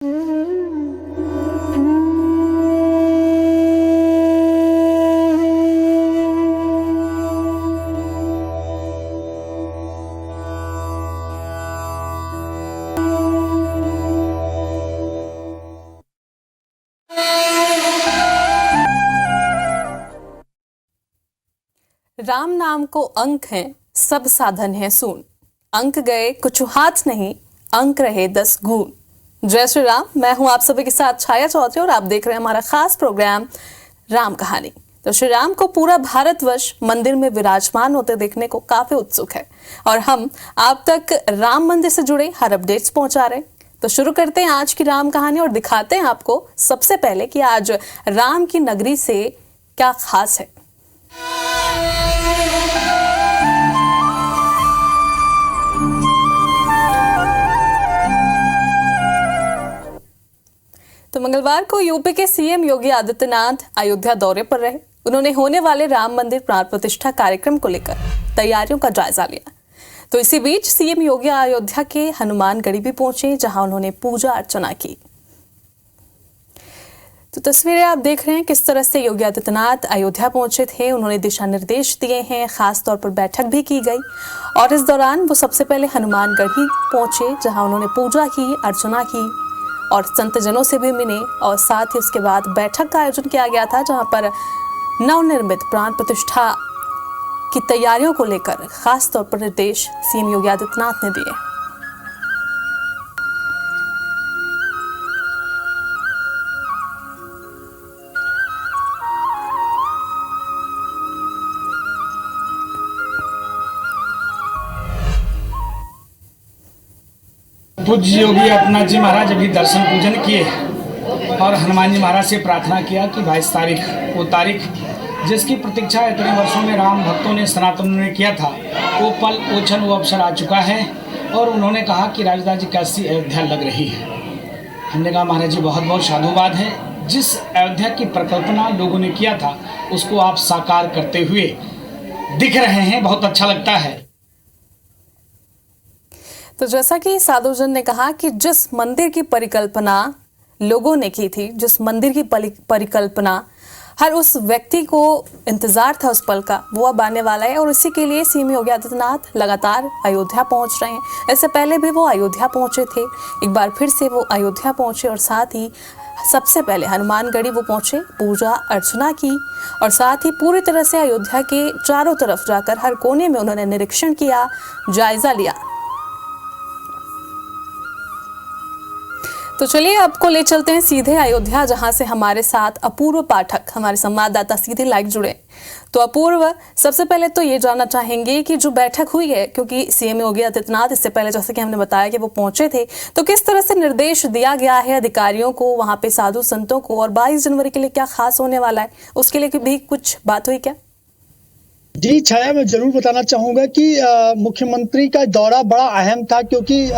राम नाम को अंक हैं, सब साधन है सून। अंक गए कुछ हाथ नहीं, अंक रहे 10 गुण। जय श्री राम। मैं हूं आप सभी के साथ छाया चौधरी और आप देख रहे हैं हमारा खास प्रोग्राम राम कहानी। तो श्री राम को पूरा भारतवर्ष मंदिर में विराजमान होते देखने को काफी उत्सुक है और हम आप तक राम मंदिर से जुड़े हर अपडेट्स पहुंचा रहे हैं। तो शुरू करते हैं आज की राम कहानी और दिखाते हैं आपको सबसे पहले कि आज राम की नगरी से क्या खास है। तो मंगलवार को यूपी के सीएम योगी आदित्यनाथ अयोध्या दौरे पर रहे। उन्होंने होने वाले राम मंदिर प्राण प्रतिष्ठा कार्यक्रम को लेकर तैयारियों का जायजा लिया। तो इसी बीच सीएम योगी अयोध्या के हनुमानगढ़ी भी पहुंचे, जहां उन्होंने पूजा अर्चना की। तो तस्वीरें आप देख रहे हैं किस तरह से योगी आदित्यनाथ अयोध्या पहुंचे थे। उन्होंने दिशा निर्देश दिए हैं, खास तौर पर बैठक भी की गई और इस दौरान वो सबसे पहले हनुमानगढ़ी पहुंचे, जहां उन्होंने पूजा की, अर्चना की और संतजनों से भी मिले और साथ ही उसके बाद बैठक का आयोजन किया गया था, जहां पर नवनिर्मित प्राण प्रतिष्ठा की तैयारियों को लेकर खास तौर पर निर्देश सीएम योगी आदित्यनाथ ने दिए। पूज्य योगी आदित्यनाथ जी महाराज अभी दर्शन पूजन किए और हनुमान जी महाराज से प्रार्थना किया कि 22 तारीख वो तारीख जिसकी प्रतीक्षा इतने वर्षों में राम भक्तों ने सनातन ने किया था, वो पल वो क्षण वो अवसर आ चुका है। और उन्होंने कहा कि राजदास जी कैसी अयोध्या लग रही है। हमने कहा महाराज जी बहुत बहुत साधुवाद है, जिस अयोध्या की परिकल्पना लोगों ने किया था उसको आप साकार करते हुए दिख रहे हैं, बहुत अच्छा लगता है। तो जैसा कि साधुजन ने कहा कि जिस मंदिर की परिकल्पना लोगों ने की थी, जिस मंदिर की परिकल्पना हर उस व्यक्ति को इंतजार था उस पल का, वो अब आने वाला है और इसी के लिए सीएम योगी आदित्यनाथ लगातार अयोध्या पहुंच रहे हैं। इससे पहले भी वो अयोध्या पहुंचे थे, एक बार फिर से वो अयोध्या पहुंचे और साथ ही सबसे पहले हनुमानगढ़ी वो पहुंचे, पूजा अर्चना की और साथ ही पूरी तरह से अयोध्या के चारों तरफ जाकर हर कोने में उन्होंने निरीक्षण किया, जायजा लिया। तो चलिए आपको ले चलते हैं सीधे अयोध्या, जहां से हमारे साथ अपूर्व पाठक, हमारे संवाददाता सीधे लाइव जुड़े। तो अपूर्व, सबसे पहले तो ये जानना चाहेंगे कि जो बैठक हुई है, क्योंकि सीएम योगी आदित्यनाथ इससे पहले जैसे कि हमने बताया कि वो पहुंचे थे, तो किस तरह से निर्देश दिया गया है अधिकारियों को, वहां पे साधु संतों को, और 22 जनवरी के लिए क्या खास होने वाला है, उसके लिए भी कुछ बात हुई क्या? जी छाया, मैं जरूर बताना चाहूंगा कि मुख्यमंत्री का दौरा बड़ा अहम था, क्योंकि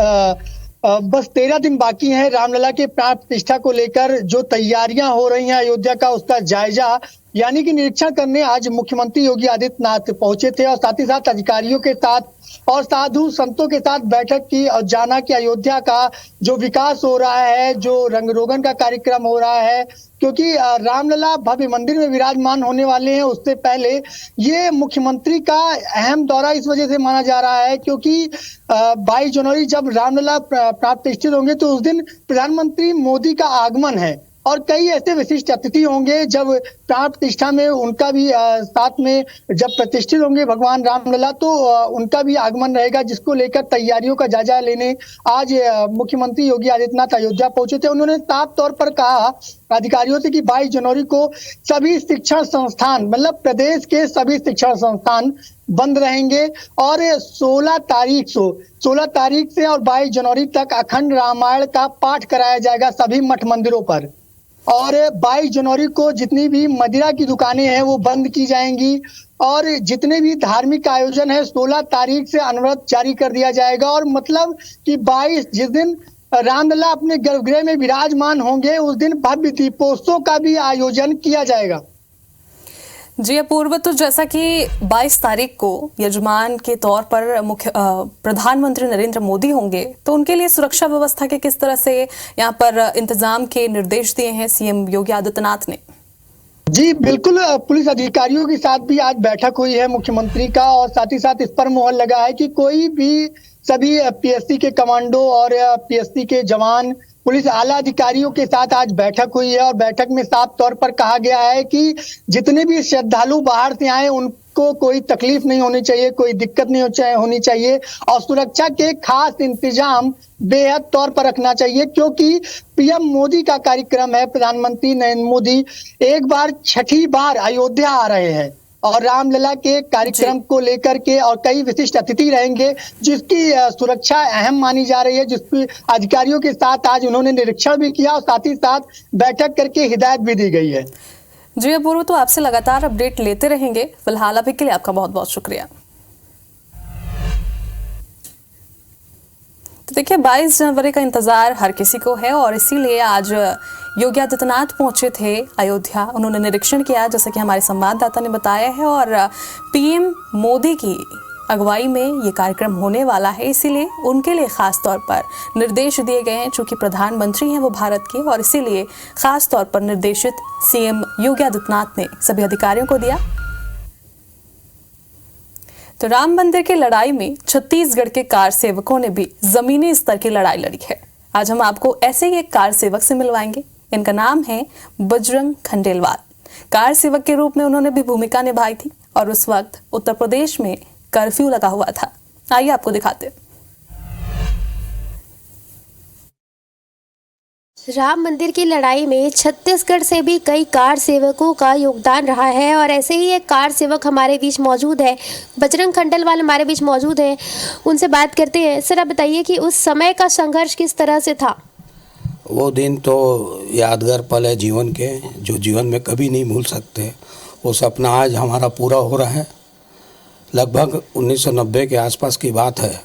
बस 13 दिन बाकी हैं रामलला के प्राण प्रतिष्ठा को लेकर। जो तैयारियां हो रही हैं अयोध्या का, उसका जायजा यानी कि निरीक्षण करने आज मुख्यमंत्री योगी आदित्यनाथ पहुंचे थे और साथ ही साथ अधिकारियों के साथ और साधु संतों के साथ बैठक की और जाना कि अयोध्या का जो विकास हो रहा है, जो रंग रोगन का कार्यक्रम हो रहा है, क्योंकि रामलला भव्य मंदिर में विराजमान होने वाले हैं। उससे पहले ये मुख्यमंत्री का अहम दौरा इस वजह से माना जा रहा है क्योंकि 22 जनवरी जब रामलला प्राण प्रतिष्ठित होंगे तो उस दिन प्रधानमंत्री मोदी का आगमन है और कई ऐसे विशिष्ट अतिथि होंगे जब प्राण प्रतिष्ठा में उनका भी साथ में जब प्रतिष्ठित होंगे भगवान रामलला, तो उनका भी आगमन रहेगा, जिसको लेकर तैयारियों का जायजा लेने आज मुख्यमंत्री योगी आदित्यनाथ अयोध्या पहुंचे थे। उन्होंने साफ तौर पर कहा अधिकारियों से कि 22 जनवरी को सभी शिक्षण संस्थान, मतलब प्रदेश के सभी शिक्षण संस्थान बंद रहेंगे और 16 तारीख से और 22 जनवरी तक अखंड रामायण का पाठ कराया जाएगा सभी मठ मंदिरों पर। और 22 जनवरी को जितनी भी मदिरा की दुकानें हैं वो बंद की जाएंगी और जितने भी धार्मिक आयोजन है 16 तारीख से अनवरत जारी कर दिया जाएगा। और मतलब कि 22 जिस दिन रामलला अपने गर्भगृह में विराजमान होंगे उस दिन भव्य दीपोत्सव का भी आयोजन किया जाएगा। जी अपूर्व, तो जैसा कि 22 तारीख को यजमान के तौर पर प्रधानमंत्री नरेंद्र मोदी होंगे, तो उनके लिए सुरक्षा व्यवस्था के किस तरह से यहाँ पर इंतजाम के निर्देश दिए हैं सीएम योगी आदित्यनाथ ने? जी बिल्कुल, पुलिस अधिकारियों के साथ भी आज बैठक हुई है मुख्यमंत्री का, और साथ ही साथ इस पर मुहर लगा है कि कोई भी सभी पीएससी के कमांडो और पीएससी के जवान, पुलिस आला अधिकारियों के साथ आज बैठक हुई है। और बैठक में साफ तौर पर कहा गया है कि जितने भी श्रद्धालु बाहर से आए उनको कोई तकलीफ नहीं होनी चाहिए, कोई दिक्कत नहीं होनी चाहिए, और सुरक्षा के खास इंतजाम बेहद तौर पर रखना चाहिए, क्योंकि पीएम मोदी का कार्यक्रम है। प्रधानमंत्री नरेंद्र मोदी एक बार छठी बार अयोध्या आ रहे हैं और रामलला के कार्यक्रम को लेकर के और कई विशिष्ट अतिथि रहेंगे, जिसकी सुरक्षा अहम मानी जा रही है, जिसकी अधिकारियों के साथ आज उन्होंने निरीक्षण भी किया और साथ ही साथ बैठक करके हिदायत भी दी गई है। जी अपूर्व, तो आपसे लगातार अपडेट लेते रहेंगे। फिलहाल अभी के लिए आपका बहुत बहुत शुक्रिया। तो देखिए, 22 जनवरी का इंतजार हर किसी को है और इसीलिए आज योगी आदित्यनाथ पहुंचे थे अयोध्या। उन्होंने निरीक्षण किया, जैसा कि हमारे संवाददाता ने बताया है, और पीएम मोदी की अगुवाई में ये कार्यक्रम होने वाला है, इसीलिए उनके लिए खास तौर पर निर्देश दिए गए हैं। चूंकि प्रधानमंत्री हैं वो भारत के, और इसीलिए खास तौर पर निर्देशित सीएम योगी आदित्यनाथ ने सभी अधिकारियों को दिया। तो राम मंदिर की लड़ाई में छत्तीसगढ़ के कार सेवकों ने भी जमीनी स्तर की लड़ाई लड़ी है। आज हम आपको ऐसे ही एक कार सेवक से मिलवाएंगे। इनका नाम है बजरंग खंडेलवाल। कार सेवक के रूप में उन्होंने भी भूमिका निभाई थी और उस वक्त उत्तर प्रदेश में कर्फ्यू लगा हुआ था। आइए आपको दिखाते हैं। राम मंदिर की लड़ाई में छत्तीसगढ़ से भी कई कार सेवकों का योगदान रहा है और ऐसे ही एक कार सेवक हमारे बीच मौजूद है। बजरंग खंडेलवाल हमारे बीच मौजूद है, उनसे बात करते हैं। सर, आप बताइए कि उस समय का संघर्ष किस तरह से था? वो दिन तो यादगार पल है जीवन के, जो जीवन में कभी नहीं भूल सकते। वो सपना आज हमारा पूरा हो रहा है। लगभग 1990 के आसपास की बात है,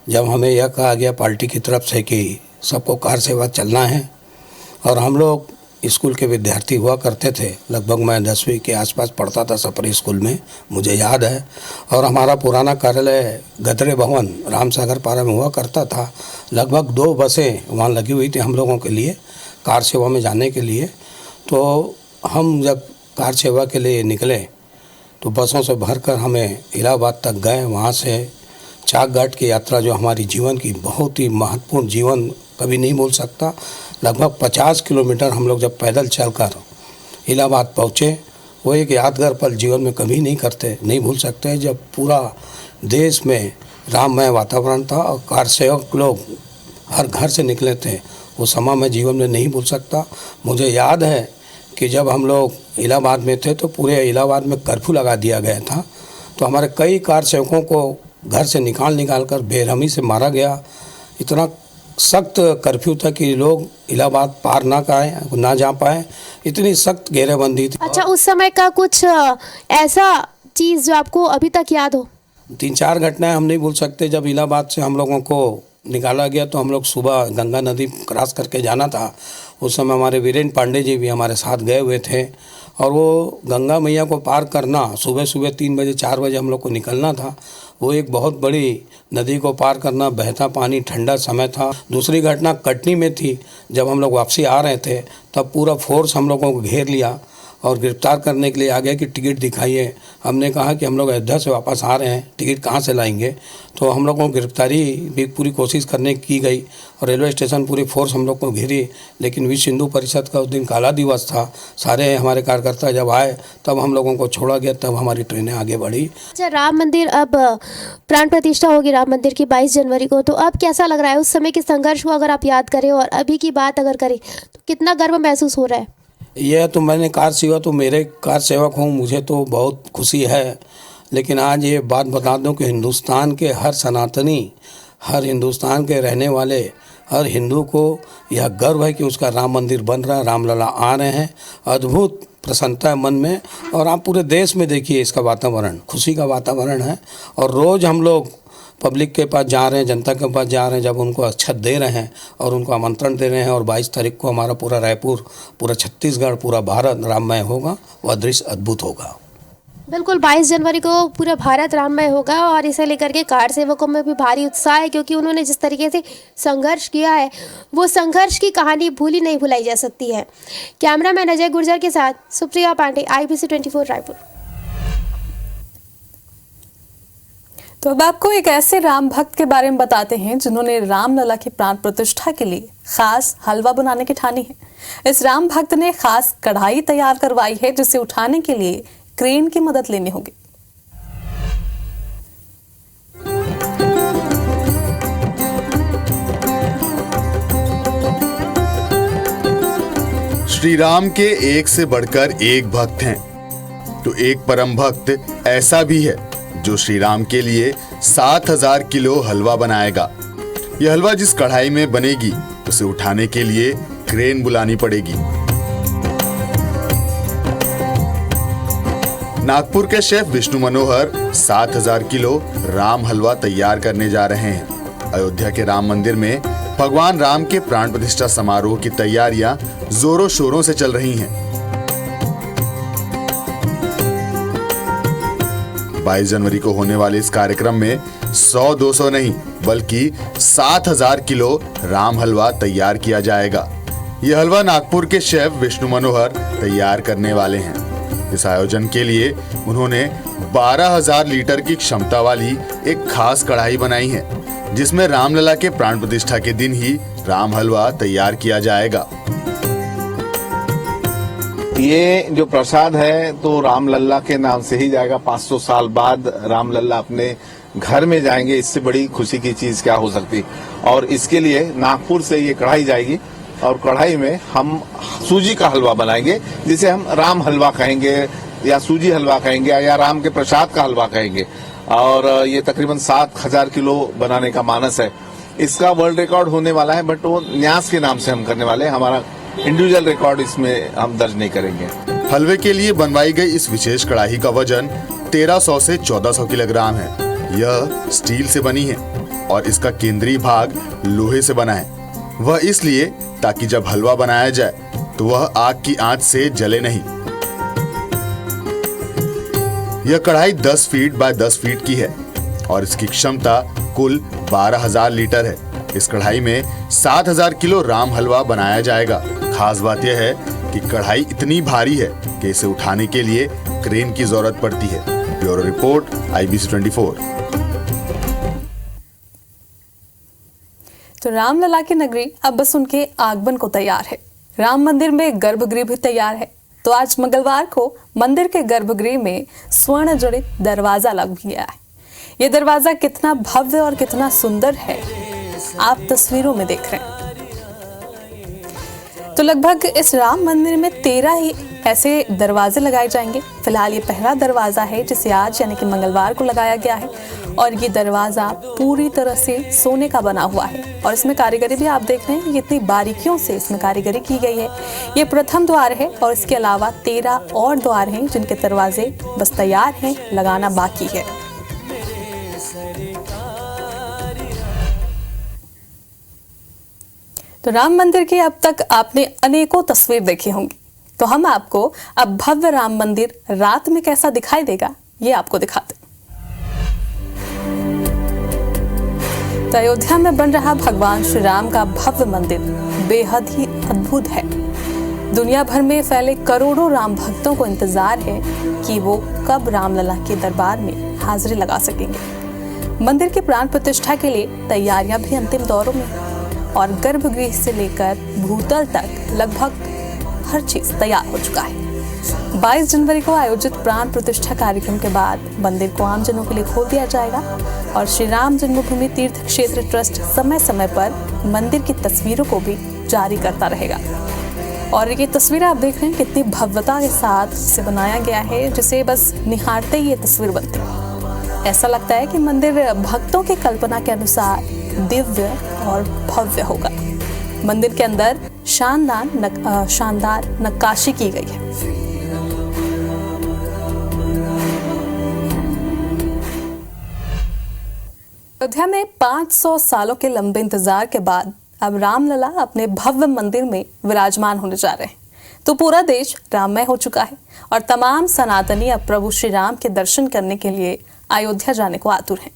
जब हमें यह कहा गया पार्टी की तरफ से कि सबको कार सेवा चलना है, और हम लोग स्कूल के विद्यार्थी हुआ करते थे। लगभग मैं 10वीं के आसपास पढ़ता था सपरी स्कूल में, मुझे याद है। और हमारा पुराना कार्यालय गदरे भवन रामसागर पारा में हुआ करता था। लगभग 2 बसें वहाँ लगी हुई थी हम लोगों के लिए कार सेवा में जाने के लिए। तो हम जब कार सेवा के लिए निकले तो बसों से भरकर हमें इलाहाबाद तक गए। वहाँ से चाक घाट की यात्रा, जो हमारी जीवन की बहुत ही महत्वपूर्ण, जीवन कभी नहीं भूल सकता। लगभग 50 किलोमीटर हम लोग जब पैदल चलकर इलाहाबाद पहुँचे, वो एक यादगार पल जीवन में कभी नहीं भूल सकते। जब पूरा देश में राममय वातावरण था और कार सेवक लोग हर घर से निकले थे, वो समय मैं जीवन में नहीं भूल सकता। मुझे याद है कि जब हम लोग इलाहाबाद में थे तो पूरे इलाहाबाद में कर्फ्यू लगा दिया गया था। तो हमारे कई कार सेवकों को घर से निकाल कर बेरहमी से मारा गया। इतना सख्त कर्फ्यू था कि लोग इलाहाबाद पार ना जा पाए, इतनी सख्त घेरेबंदी थी। अच्छा, उस समय का कुछ ऐसा चीज़ जो आपको अभी तक याद हो? 3-4 घटनाएं हम नहीं भूल सकते। जब इलाहाबाद से हम लोगों को निकाला गया तो हम लोग सुबह गंगा नदी क्रॉस करके जाना था। उस समय हमारे वीरेंद्र पांडे जी भी हमारे साथ गए हुए थे, और वो गंगा मैया को पार करना, सुबह 3 बजे 4 बजे हम लोग को निकलना था। वो एक बहुत बड़ी नदी को पार करना, बहता पानी, ठंडा समय था। दूसरी घटना कटनी में थी। जब हम लोग वापसी आ रहे थे तब पूरा फोर्स हम लोगों को घेर लिया और गिरफ्तार करने के लिए आ गया कि टिकट दिखाइए। हमने कहा कि हम लोग अयोध्या से वापस आ रहे हैं, टिकट कहाँ से लाएंगे। तो हम लोगों को गिरफ्तारी भी पूरी कोशिश करने की गई और रेलवे स्टेशन पूरी फोर्स हम लोग को घेरी। लेकिन विश्व हिंदू परिषद का उस दिन काला दिवस था। सारे हमारे कार्यकर्ता जब आए तब हम लोगों को छोड़ा गया, तब हमारी ट्रेनें आगे बढ़ी। अच्छा, राम मंदिर अब प्राण प्रतिष्ठा होगी राम मंदिर की 22 जनवरी को, तो अब कैसा लग रहा है? उस समय के संघर्ष को अगर आप याद करें और अभी की बात अगर करें तो कितना गर्व महसूस हो रहा है? यह तो मैंने कार सेवा, तो मेरे कार सेवक हूँ, मुझे तो बहुत खुशी है। लेकिन आज ये बात बता दूं कि हिंदुस्तान के हर सनातनी, हर हिंदुस्तान के रहने वाले हर हिंदू को यह गर्व है कि उसका राम मंदिर बन रहा है, रामलला आ रहे हैं। अद्भुत प्रसन्नता है मन में, और आप पूरे देश में देखिए इसका वातावरण, खुशी का वातावरण है। और रोज़ हम लोग पब्लिक के पास जा रहे हैं, जनता के पास जा रहे हैं, जब उनको अच्छत दे रहे हैं और उनको आमंत्रण दे रहे हैं। और 22 तारीख को हमारा पूरा रायपुर, पूरा छत्तीसगढ़, पूरा भारत राममय होगा। वह दृश्य अद्भुत होगा। बिल्कुल 22 जनवरी को पूरा भारत राममय होगा और इसे लेकर के कार सेवकों में भी भारी उत्साह है, क्योंकि उन्होंने जिस तरीके से संघर्ष किया है वो संघर्ष की कहानी भूली नहीं भुलाई जा सकती है। कैमरामैन अजय गुर्जर के साथ सुप्रिया पांडे, IBC 24 रायपुर। तो अब आपको एक ऐसे राम भक्त के बारे में बताते हैं जिन्होंने रामलला की प्राण प्रतिष्ठा के लिए खास हलवा बनाने की ठानी है। इस राम भक्त ने खास कढ़ाई तैयार करवाई है जिसे उठाने के लिए क्रेन की मदद लेनी होगी। श्री राम के एक से बढ़कर एक भक्त हैं, तो एक परम भक्त ऐसा भी है जो श्री राम के लिए 7000 किलो हलवा बनाएगा। यह हलवा जिस कढ़ाई में बनेगी उसे उठाने के लिए क्रेन बुलानी पड़ेगी। नागपुर के शेफ विष्णु मनोहर 7000 किलो राम हलवा तैयार करने जा रहे हैं। अयोध्या के राम मंदिर में भगवान राम के प्राण प्रतिष्ठा समारोह की तैयारियां जोरों शोरों से चल रही हैं। 22 जनवरी को होने वाले इस कार्यक्रम में 100-200 नहीं बल्कि 7000 किलो राम हलवा तैयार किया जाएगा। यह हलवा नागपुर के शेफ विष्णु मनोहर तैयार करने वाले हैं। इस आयोजन के लिए उन्होंने 12000 लीटर की क्षमता वाली एक खास कढ़ाई बनाई है, जिसमें रामलला के प्राण प्रतिष्ठा के दिन ही राम हलवा तैयार किया जाएगा। ये जो प्रसाद है तो रामलला के नाम से ही जाएगा। 500 साल बाद रामलला अपने घर में जाएंगे, इससे बड़ी खुशी की चीज क्या हो सकती। और इसके लिए नागपुर से ये कढ़ाई जाएगी और कढ़ाई में हम सूजी का हलवा बनाएंगे, जिसे हम राम हलवा कहेंगे या सूजी हलवा कहेंगे या राम के प्रसाद का हलवा कहेंगे। और ये तकरीबन 7000 किलो बनाने का मानस है। इसका वर्ल्ड रिकॉर्ड होने वाला है, बट वो न्यास के नाम से हम करने वाले हैं। हमारा इंडिविजुअल रिकॉर्ड इसमें हम दर्ज नहीं करेंगे। हलवे के लिए बनवाई गई इस विशेष कढ़ाई का वजन 1300 से 1400 किलोग्राम है। यह स्टील से बनी है और इसका केंद्रीय भाग लोहे से बना है। वह इसलिए ताकि जब हलवा बनाया जाए तो वह आग की आंच से जले नहीं। यह कढ़ाई 10 फीट बाय 10 फीट की है और इसकी क्षमता कुल 12000 लीटर है। इस कढ़ाई में 7000 किलो राम हलवा बनाया जाएगा। खास बात यह है कि कढ़ाई इतनी भारी है कि इसे उठाने के लिए क्रेन की जरूरत पड़ती है। Bureau report, IBC 24। तो रामलला की नगरी अब बस उनके आगमन को तैयार है। राम मंदिर में गर्भगृह भी तैयार है। तो आज मंगलवार को मंदिर के गर्भगृह में स्वर्ण जड़ित दरवाजा लग गया है। ये दरवाजा कितना भव्य और कितना सुंदर है आप तस्वीरों में देख रहे हैं। तो लगभग इस राम मंदिर में 13 ही ऐसे दरवाजे लगाए जाएंगे। फिलहाल ये पहला दरवाजा है जिसे आज यानी कि मंगलवार को लगाया गया है और ये दरवाजा पूरी तरह से सोने का बना हुआ है और इसमें कारीगरी भी आप देख रहे हैं, कितनी बारीकियों से इसमें कारीगरी की गई है। ये प्रथम द्वार है और इसके अलावा 13 और द्वार हैं जिनके दरवाजे बस तैयार हैं, लगाना बाकी है। तो राम मंदिर की अब तक आपने अनेकों तस्वीर देखी होंगी, तो हम आपको अब भव्य राम मंदिर रात में कैसा दिखाई देगा ये आपको दिखाते। तो अयोध्या में बन रहा भगवान श्री राम का भव्य मंदिर बेहद ही अद्भुत है। दुनिया भर में फैले करोड़ों राम भक्तों को इंतजार है कि वो कब रामलला के दरबार में हाजिरी लगा सकेंगे। मंदिर की प्राण प्रतिष्ठा के लिए तैयारियां भी अंतिम दौरों में हैं और गर्भगृह से लेकर भूतल तक लगभग हर चीज तैयार हो चुका है। 22 जनवरी को आयोजित प्राण प्रतिष्ठा कार्यक्रम के बाद मंदिर को आमजनों के लिए खोल दिया जाएगा और श्री राम जन्मभूमि तीर्थ क्षेत्र ट्रस्ट समय समय पर मंदिर की तस्वीरों को भी जारी करता रहेगा। और ये तस्वीरें आप देख रहे हैं कितनी भव्यता के साथ इसे बनाया गया है, जिसे बस निहारते ही ये तस्वीर बनती है। ऐसा लगता है कि मंदिर भक्तों की कल्पना के अनुसार दिव्य और भव्य होगा। मंदिर के अंदर शानदार नक्काशी की गई है। अयोध्या में 500 सालों के लंबे इंतजार के बाद अब रामलला अपने भव्य मंदिर में विराजमान होने जा रहे हैं। तो पूरा देश राममय हो चुका है और तमाम सनातनी अब प्रभु श्री राम के दर्शन करने के लिए अयोध्या जाने को आतुर हैं।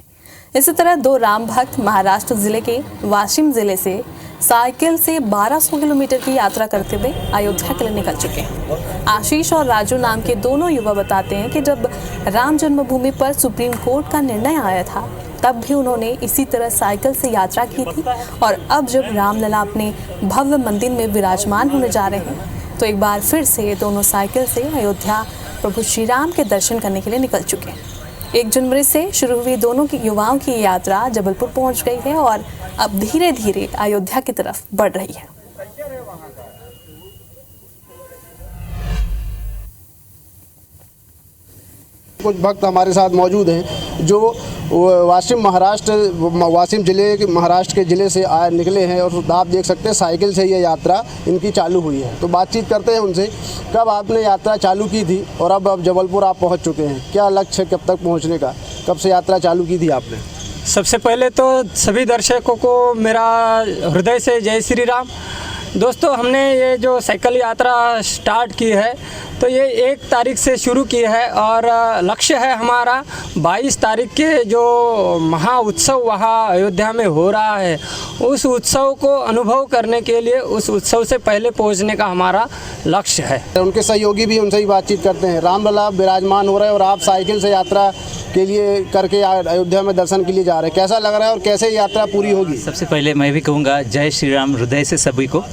इसी तरह दो राम भक्त महाराष्ट्र जिले के वाशिम जिले से साइकिल से 1200 किलोमीटर की यात्रा करते हुए अयोध्या के लिए निकल चुके हैं। आशीष और राजू नाम के दोनों युवा बताते हैं कि जब राम जन्मभूमि पर सुप्रीम कोर्ट का निर्णय आया था तब भी उन्होंने इसी तरह साइकिल से यात्रा की थी और अब जब रामलला अपने भव्य मंदिर में विराजमान होने जा रहे हैं तो एक बार फिर से ये दोनों साइकिल से अयोध्या प्रभु श्री राम के दर्शन करने के लिए निकल चुके हैं। 1 जनवरी से शुरू हुई दोनों की युवाओं की यात्रा जबलपुर पहुंच गई है और अब धीरे धीरे अयोध्या की तरफ बढ़ रही है। कुछ भक्त हमारे साथ मौजूद हैं जो वाशिम जिले के महाराष्ट्र के ज़िले से निकले हैं और आप देख सकते हैं साइकिल से ये यात्रा इनकी चालू हुई है। तो बातचीत करते हैं उनसे, कब आपने यात्रा चालू की थी और अब जबलपुर आप पहुंच चुके हैं, क्या लक्ष्य है कब तक पहुंचने का, कब से यात्रा चालू की थी आपने? सबसे पहले तो सभी दर्शकों को मेरा हृदय से जय श्री राम। दोस्तों, हमने ये जो साइकिल यात्रा स्टार्ट की है तो ये 1 तारीख से शुरू की है और लक्ष्य है हमारा 22 तारीख के जो महा उत्सव वहाँ अयोध्या में हो रहा है उस उत्सव को अनुभव करने के लिए उस उत्सव से पहले पहुँचने का हमारा लक्ष्य है। उनके सहयोगी भी उनसे ही बातचीत करते हैं। रामलला विराजमान हो रहे हैं और आप साइकिल से यात्रा के लिए करके अयोध्या में दर्शन के लिए जा रहे हैं, कैसा लग रहा है और कैसे यात्रा पूरी होगी? सबसे पहले मैं भी कहूँगा जय श्री राम हृदय से सभी को।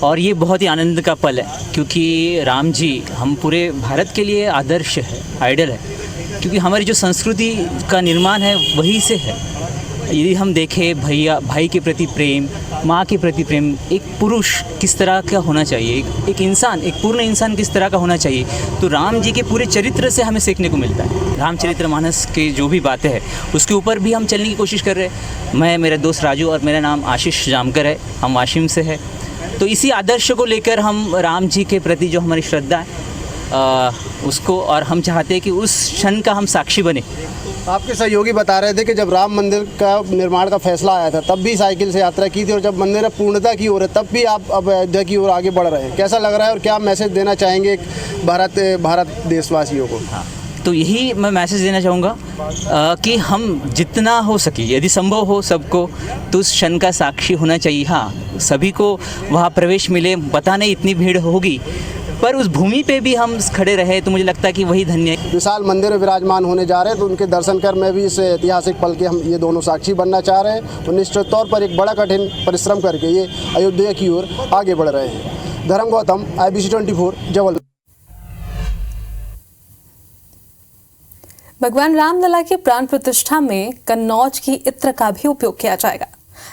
और ये बहुत ही आनंद का पल है क्योंकि राम जी हम पूरे भारत के लिए आदर्श है, आइडल है, क्योंकि हमारी जो संस्कृति का निर्माण है वहीं से है। यदि हम देखें भाई के प्रति प्रेम, माँ के प्रति प्रेम, एक पुरुष किस तरह का होना चाहिए, एक इंसान, एक पूर्ण इंसान किस तरह का होना चाहिए, तो राम जी के पूरे चरित्र से हमें सीखने को मिलता है। रामचरितमानस के जो भी बातें हैं उसके ऊपर भी हम चलने की कोशिश कर रहे हैं। मैं, मेरा दोस्त राजू और मेरा नाम आशीष जामकर है, हम वाशिम से है। तो इसी आदर्श को लेकर हम राम जी के प्रति जो हमारी श्रद्धा है उसको, और हम चाहते हैं कि उस क्षण का हम साक्षी बने। आपके सहयोगी बता रहे थे कि जब राम मंदिर का निर्माण का फैसला आया था तब भी साइकिल से यात्रा की थी और जब मंदिर पूर्णता की ओर है तब भी आप अब अयोध्या की ओर आगे बढ़ रहे हैं, कैसा लग रहा है और क्या मैसेज देना चाहेंगे भारत देशवासियों को? हाँ, तो यही मैं मैसेज देना चाहूँगा कि हम जितना हो सके, यदि संभव हो सबको, तो उस क्षण का साक्षी होना चाहिए। हाँ, सभी को वहाँ प्रवेश मिले, पता नहीं इतनी भीड़ होगी, पर उस भूमि पे भी हम खड़े रहे तो मुझे लगता है कि वही धन्य है। विशाल मंदिर में विराजमान होने जा रहे हैं तो उनके दर्शन कर मैं भी इस ऐतिहासिक पल के हम ये दोनों साक्षी बनना चाह रहे हैं और निश्चित तौर पर एक बड़ा कठिन परिश्रम करके ये अयोध्या की ओर आगे बढ़ रहे हैं। धर्म गौतम, IBC 24, जबलपुर। भगवान रामलला की प्राण प्रतिष्ठा में कन्नौज की इत्र का भी उपयोग किया जाएगा।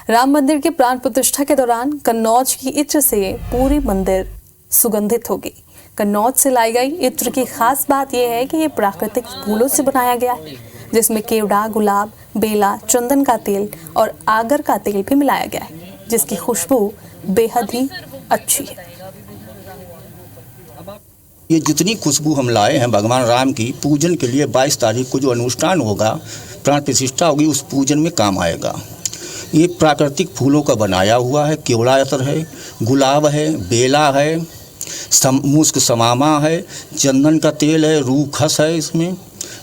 राम मंदिर की प्राण प्रतिष्ठा के दौरान कन्नौज की इत्र से पूरी मंदिर सुगंधित होगी। कन्नौज से लाई गई इत्र की खास बात यह है कि ये प्राकृतिक फूलों से बनाया गया है, जिसमें केवड़ा, गुलाब, बेला, चंदन का तेल और आगर का तेल भी मिलाया गया है, जिसकी खुशबू बेहद ही अच्छी है। ये जितनी खुशबू हम लाए हैं भगवान राम की पूजन के लिए 22 तारीख को जो अनुष्ठान होगा, प्राण प्रतिष्ठा होगी, उस पूजन में काम आएगा। ये प्राकृतिक फूलों का बनाया हुआ है, केवड़ा इत्र है, गुलाब है, बेला है, मुस्क समामा है, चंदन का तेल है, रूह खस है, इसमें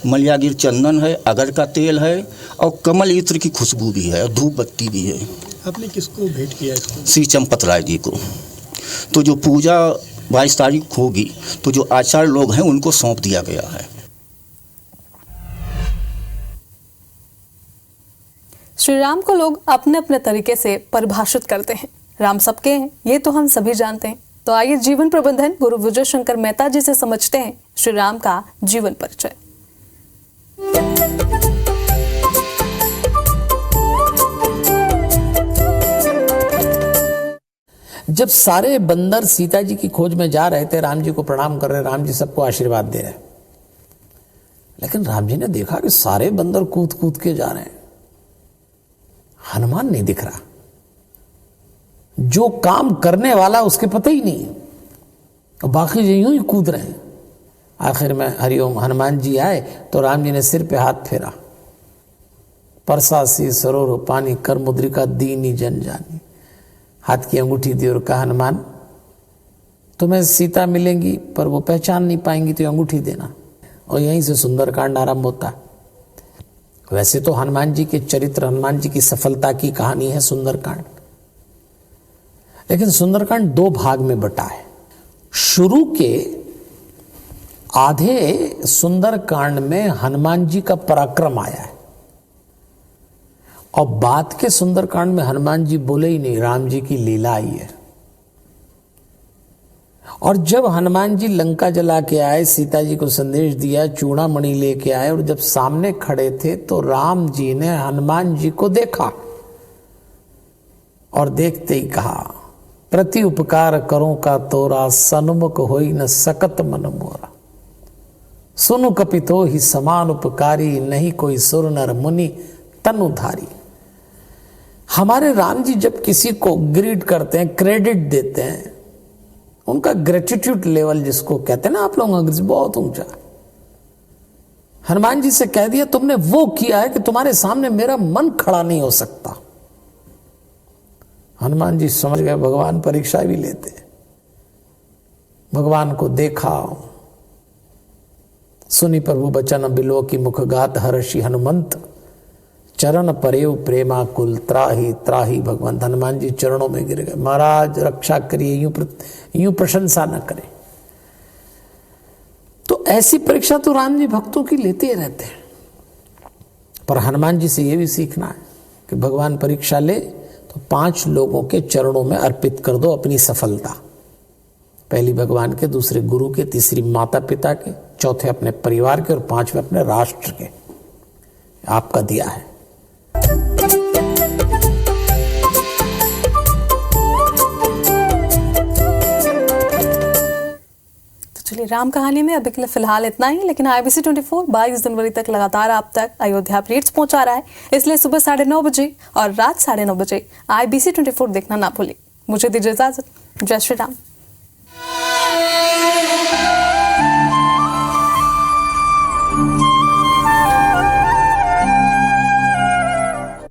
मलयागिर चंदन है, अगर का तेल है और कमल इत्र की खुशबू भी है और धूप बत्ती भी है। आपने किसको भेंट किया इसको? श्री चंपत राय जी को। तो जो पूजा 22 तारीख होगी तो जो आचार्य लोग हैं उनको सौंप दिया गया है। श्री राम को लोग अपने अपने तरीके से परिभाषित करते हैं। राम सबके हैं, ये तो हम सभी जानते हैं। तो आइए जीवन प्रबंधन गुरु विजय शंकर मेहता जी से समझते हैं श्री राम का जीवन परिचय। जब सारे बंदर सीता जी की खोज में जा रहे थे, राम जी को प्रणाम कर रहे, राम जी सबको आशीर्वाद दे रहे, लेकिन राम जी ने देखा कि सारे बंदर कूद कूद के जा रहे हैं, हनुमान नहीं दिख रहा। जो काम करने वाला उसके पता ही नहीं, और बाकी जो यूं ही कूद रहे हैं। आखिर में हरिओम हनुमान जी आए तो राम जी ने सिर पे हाथ फेरा, परसा सी सरोवर पानी कर मुद्रिका दीनी जन जानी, हाथ की अंगूठी दी और कहा हनुमान तुम्हें सीता मिलेंगी पर वो पहचान नहीं पाएंगी तो अंगूठी देना। और यहीं से सुंदरकांड आरंभ होता है। वैसे तो हनुमान जी के चरित्र, हनुमान जी की सफलता की कहानी है सुंदरकांड, लेकिन सुंदरकांड 2 भाग में बटा है। शुरू के आधे सुंदरकांड में हनुमान जी का पराक्रम आया है और बाद के सुंदरकांड में हनुमान जी बोले ही नहीं, राम जी की लीला आई है। और जब हनुमान जी लंका जला के आए, सीता जी को संदेश दिया, चूड़ामणि लेके आए और जब सामने खड़े थे तो राम जी ने हनुमान जी को देखा और देखते ही कहा, प्रति उपकार करो का तोरा, सन्मुख होई न सकत मन मोरा। सुनु कपितो ही समान उपकारी, नहीं कोई सुर नर मुनि तनुधारी। हमारे राम जी जब किसी को ग्रीट करते हैं, क्रेडिट देते हैं, उनका ग्रेटिट्यूड लेवल जिसको कहते हैं ना आप लोग अंग्रेजी, बहुत ऊंचा। हनुमान जी से कह दिया तुमने वो किया है कि तुम्हारे सामने मेरा मन खड़ा नहीं हो सकता। हनुमान जी समझ गए भगवान परीक्षा भी लेते हैं। भगवान को देखा, सुनी प्रभु बचन बिलो की मुख गात हर्षि हनुमंत, चरण परेव प्रेमा कुल त्राही त्राही। भगवान हनुमान जी चरणों में गिर गए, महाराज रक्षा करिए, यूं प्रशंसा न करें। तो ऐसी परीक्षा तो राम जी भक्तों की लेते ही रहते हैं, पर हनुमान जी से यह भी सीखना है कि भगवान परीक्षा ले तो 5 लोगों के चरणों में अर्पित कर दो अपनी सफलता। पहली भगवान के, दूसरे गुरु के, तीसरी माता पिता के, चौथे अपने परिवार के और 5वें अपने राष्ट्र के। आपका दिया है। चलिए, राम कहानी में अभी के लिए फिलहाल इतना ही, लेकिन IBC 24 22 जनवरी तक लगातार आप तक अयोध्या अपडेट्स पहुंचा रहा है। इसलिए सुबह 9:30 बजे और रात 9:30 बजे IBC 24 देखना ना भूलिए। मुझे दीजिए इजाजत। जय श्री राम।